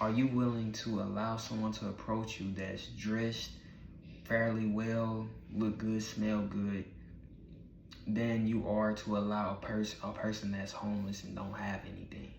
Are you willing to allow someone to approach you that's dressed fairly well, look good, smell good, than you are to allow a person that's homeless and don't have anything?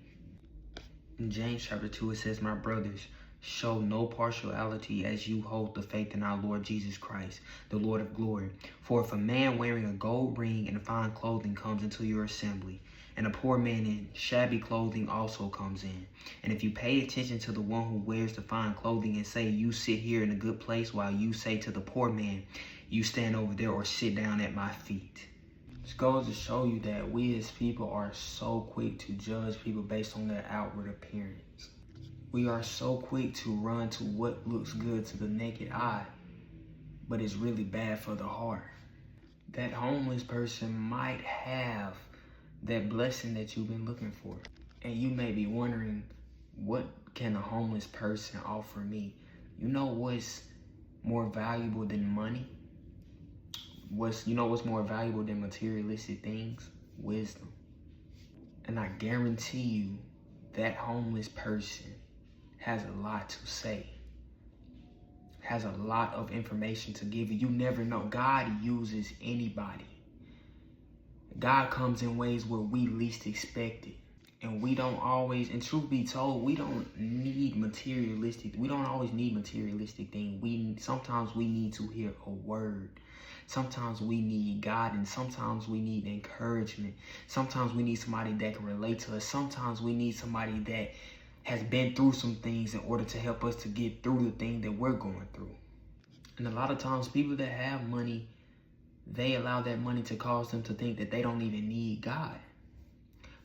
In James chapter 2, it says, "My brothers, show no partiality as you hold the faith in our Lord Jesus Christ, the Lord of glory. For if a man wearing a gold ring and fine clothing comes into your assembly, and a poor man in shabby clothing also comes in, and if you pay attention to the one who wears the fine clothing and say, you sit here in a good place, while you say to the poor man, you stand over there or sit down at my feet." This goes to show you that we as people are so quick to judge people based on their outward appearance. We are so quick to run to what looks good to the naked eye, but it's really bad for the heart. That homeless person might have that blessing that you've been looking for. And you may be wondering, what can a homeless person offer me? You know what's more valuable than money? You know what's more valuable than materialistic things? Wisdom. And I guarantee you that homeless person has a lot to say, has a lot of information to give you. You never know. God uses anybody. God comes in ways where we least expect it. And we don't always, and truth be told, we don't need materialistic. We don't always need materialistic things. Sometimes we need to hear a word. Sometimes we need guidance. Sometimes we need encouragement. Sometimes we need somebody that can relate to us. Sometimes we need somebody that has been through some things in order to help us to get through the thing that we're going through. And a lot of times people that have money, they allow that money to cause them to think that they don't even need God.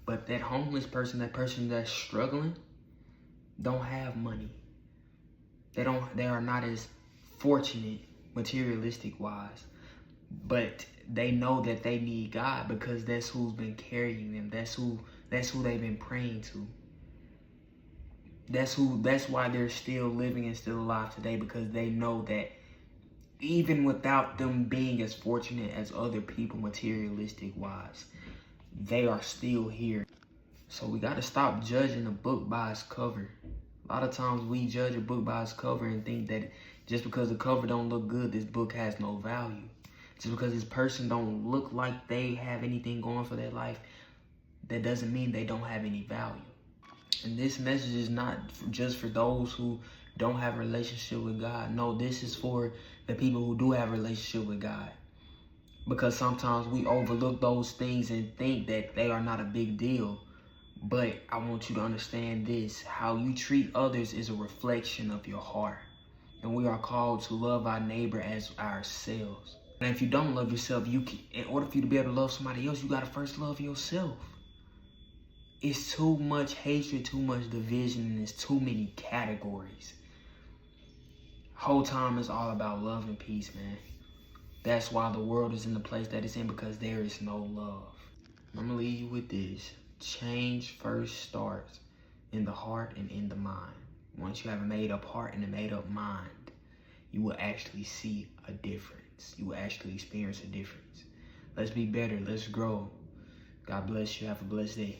But that homeless person, that person that's struggling, don't have money. They are not as fortunate materialistic wise, but they know that they need God because that's who's been carrying them. That's who they've been praying to. That's why they're still living and still alive today, because they know that even without them being as fortunate as other people materialistic wise, they are still here. So we got to stop judging a book by its cover. A lot of times we judge a book by its cover and think that just because the cover don't look good, this book has no value. Just because this person don't look like they have anything going for their life, that doesn't mean they don't have any value. And this message is not just for those who don't have a relationship with God. No, this is for the people who do have a relationship with God. Because sometimes we overlook those things and think that they are not a big deal. But I want you to understand this. How you treat others is a reflection of your heart. And we are called to love our neighbor as ourselves. And if you don't love yourself, in order for you to be able to love somebody else, you got to first love yourself. It's too much hatred, too much division, and it's too many categories. Whole time is all about love and peace, man. That's why the world is in the place that it's in, because there is no love. I'm going to leave you with this. Change first starts in the heart and in the mind. Once you have a made up heart and a made up mind, you will actually see a difference. You will actually experience a difference. Let's be better. Let's grow. God bless you. Have a blessed day.